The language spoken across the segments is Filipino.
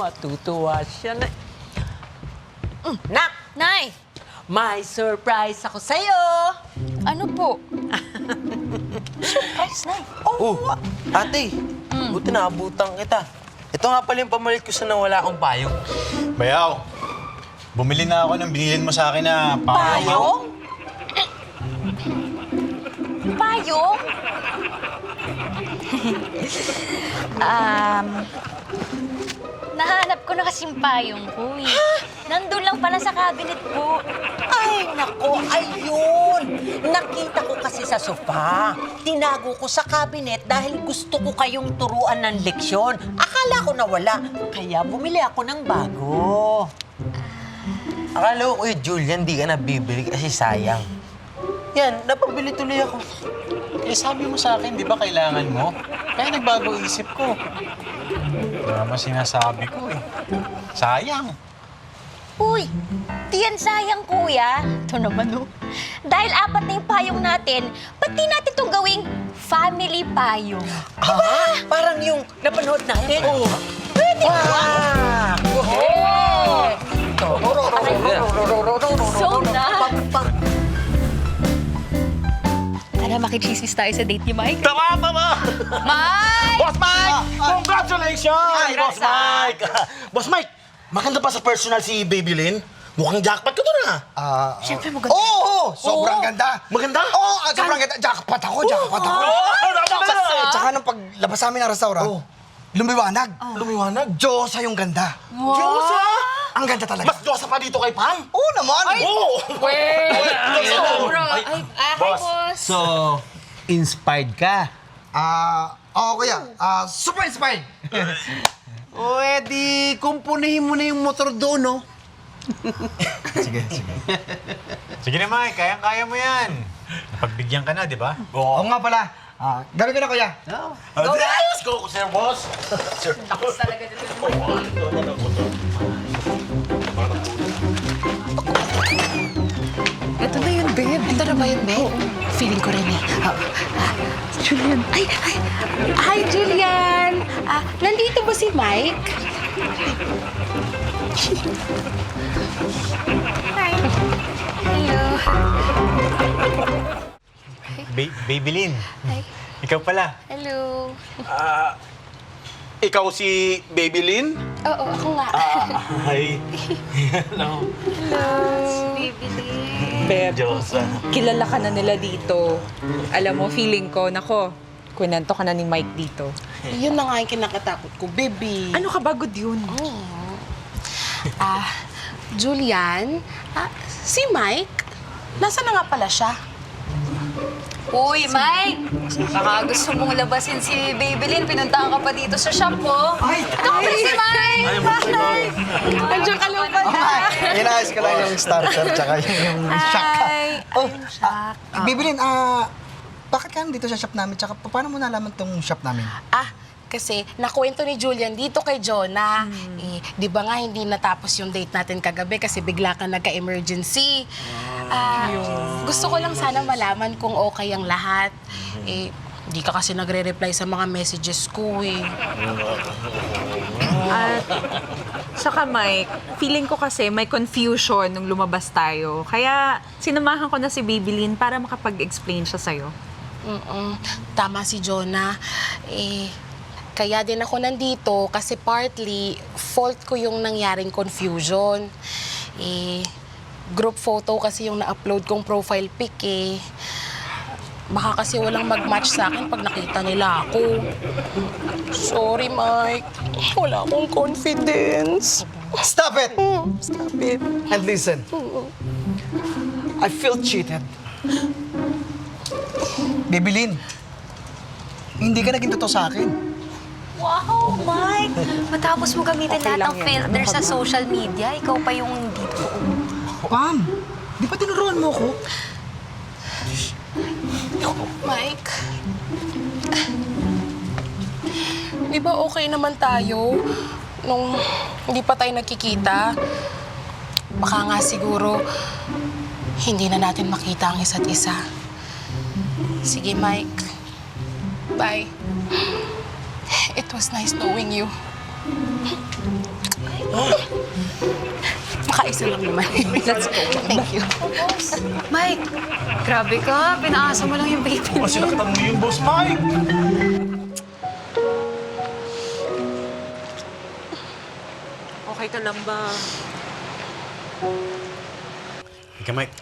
matutuwa siya na... Nak! Nay! May surprise ako sa'yo! Ano po? Surprise, Nay. Oh, ate, buti naabutan kita. Ito nga pala yung pamalit ko sa nawala akong payong. Bayaw, bumili na ako ng binilin mo sa akin na Payong? Payong? Nahanap ko na kasing payong ko eh. Nandun lang pala sa cabinet po. Ay, nako, ayun! Nakita ko kasi sa sofa. Tinago ko sa cabinet dahil gusto ko kayong turuan ng leksyon. Akala ko nawala, kaya bumili ako ng bago. Akala ko, Julian, di ka na bibili kasi sayang. Yan, napabili tuloy ako. Eh, sabi mo sa akin, di ba kailangan mo? Kaya nagbago isip ko. Naman sinasabi ko eh. Sayang. Uy, di yan sayang, kuya. Ito naman, oh. Dahil apat na yung payong natin, ba't di natin itong gawing family payong? Ah, parang yung napanood natin. Oo. Pwede ba? So na. Tara, makichismis tayo sa date ni Mike. Tama! Mike! Boss Mike! Congratulations! Ay, Boss Mike! Boss Mike, maganda pa sa personal si Baby Lynn. Mukhang jackpot ka doon, ha? Siyempre maganda. Oo! Sobrang ganda. Maganda? Oo, sobrang ganda. Jackpot ako. Tsaka nung paglabas namin ng restaurant, lumiwanag. Lumiwanag. Diyosa yung ganda. Diyosa! Ang ganda talaga. Mas Diyosa pa dito kay Pam. Oo naman. Oo! Boss. So, inspired ka? Oo, kuya. Super inspired. O, edi, kumpunihin mo na yung motor doon, no? Sige. Sige na, Mike. Kayang-kaya mo yan. Napagbigyan ka na, di ba? Oo nga pala. Gawin ko na, kuya. Let's go, sir, boss. Sir. Ito na yun, babe. Ito na ba yun, babe? Feeling ko rin eh. Julian. Hi, Julian. Nandito ba si Mike? Hi. Hello. Baby Lynn. Hi. Ikaw pala. Hello. Ikaw si Baby Lynn? Oo, ako nga. Hi. Hello. Hello. Baby Lee. Beb, Diyosa. kilala ka na nila dito. Alam mo, feeling ko, nako, kwento ka na ni Mike dito. Yun na nga yung kinakatakot ko, baby. Ano ka ba, good yun? Julian, si Mike, nasa na nga pala siya? Uy, Mike! Baka gusto mong labasin si Baby Lynn. Pinuntahan ka pa dito sa shop, oh. Ito ka pala si Mike! Hi! Nandiyan ka lang pala. Inaayos ko lang yung starter tsaka yung shock. Oh, Bibilin, bakit ka nandito sa shop namin? Tsaka paano mo nalaman tong shop namin? Kasi nakwento ni Julian dito kay Jonah. Di ba nga hindi natapos yung date natin kagabi kasi bigla ka nagka-emergency. Gusto ko lang sana malaman kung okay ang lahat. Di ka kasi nagre-reply sa mga messages ko eh. At saka Mike, feeling ko kasi may confusion nung lumabas tayo. Kaya sinamahan ko na si Baby Lynn para makapag-explain siya sa'yo. Tama si Jonah. Kaya din ako nandito kasi partly fault ko yung nangyaring confusion. Group photo kasi yung na-upload kong profile pic eh. Baka kasi walang mag-match sa akin pag nakita nila ako. Sorry, Mike. Wala akong confidence. Stop it! Stop it. And listen, I feel cheated. Bibilin, hindi ka naging totoo sa akin. Wow, Mike! Matapos mo gamitin Okay lahat lang ng yan. filter sa social media, ikaw pa yung hindi totoo. Pam, di ba tinuruan mo ako? Mike, di ba okay naman tayo nung hindi pa tayo nagkikita? Baka nga siguro hindi na natin makita ang isa't isa. Sige, Mike. Bye. It was nice knowing you. Makaisa lang naman. Let's go. Thank you. Mike, grabe ka. Pinaasa mo lang yung baby mo. Kasi nakita mo yung boss, Mike! Okay ka lang ba? Ika, Mike.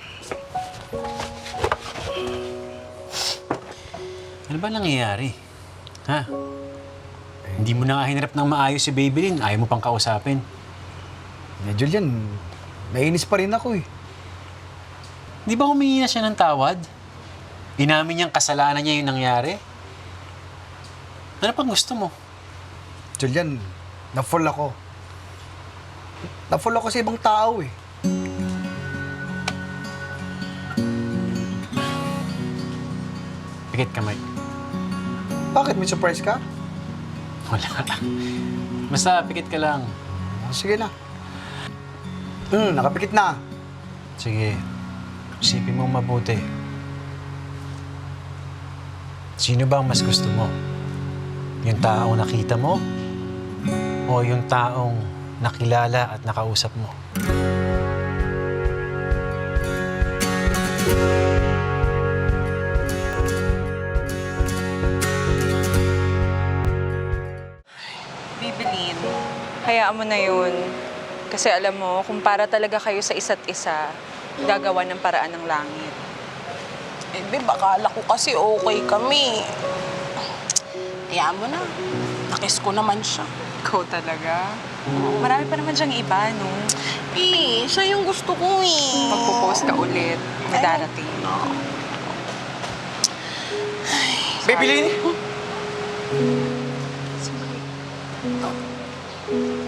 Ano ba nangyayari? Ha? Hindi mo na nga hinarap ng maayos si Babylin. Ayaw mo pang kausapin. Julian, nainis pa rin ako eh. Di ba humingi na siya ng tawad? Inamin niyang kasalanan niya yung nangyari? Ano pang gusto mo? Julian, na-fall ako. Na-fall ako sa ibang tao eh. Pikit ka, Mike. Bakit? May surprise ka? Wala. Basta pikit ka lang. Sige na. Nakapikit na. Sige. Isipin mo mabuti. Sino ba ang mas gusto mo? Yung taong nakita mo? O yung taong nakilala at nakausap mo? Babylin, hayaan mo na yun. Kasi alam mo, kung para talaga kayo sa isa't isa, gagawa ng paraan ng langit. Eh, babe, akala ko kasi okay kami. Hayaan mo na. Nakis ko naman siya. Ikaw talaga? Marami pa naman siyang iba, no? Eh, siya yung gusto ko eh. Magpo-post ka ulit. May darating. Babylin!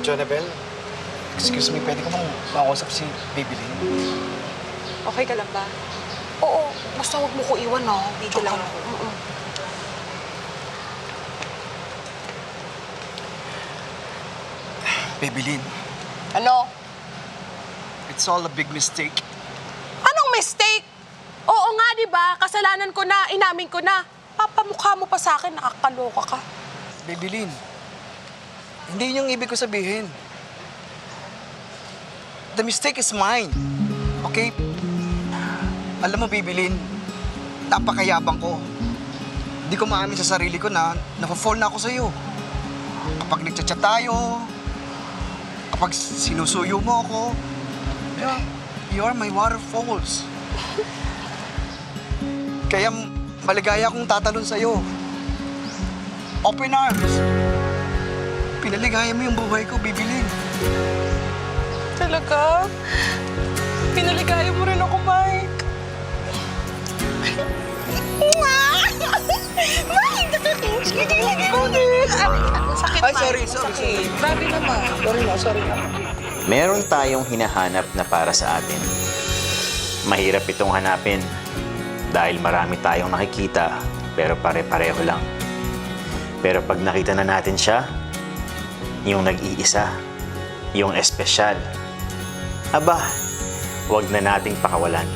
Jonabel, excuse me, pwede ko bang makausap si Babylin? Okay ka lang ba? Oo, basta huwag mo ko iwan, no? Dito lang ako. Babylin, Ano? it's all a big mistake. Anong mistake? Oo nga, di ba? Kasalanan ko na, inamin ko na. Papamukha mo pa sa akin, nakakaloka ka. Babylin, hindi yun yung ibig ko sabihin. The mistake is mine. Okay? Alam mo, Babylin, napakayabang ko. Hindi ko maamin sa sarili ko na nafa-fall na ako sa'yo. Kapag nagchat-chat tayo, kapag sinusuyo mo ako, you are my waterfalls. Kaya maligaya akong tatalon sa'yo. Open arms. Pinaligaya mo yung buhay ko, Babylin. Talaga? Pinaligaya mo rin ako, Mike. Mike, nakakingin ko din. Sakit, Ay, Mike. sorry. Grabe naman. Sorry na. Meron tayong hinahanap na para sa atin. Mahirap itong hanapin dahil marami tayong nakikita pero pare-pareho lang. Pero pag nakita na natin siya, yung nag-iisa, yung espesyal, aba, huwag na nating pakawalan.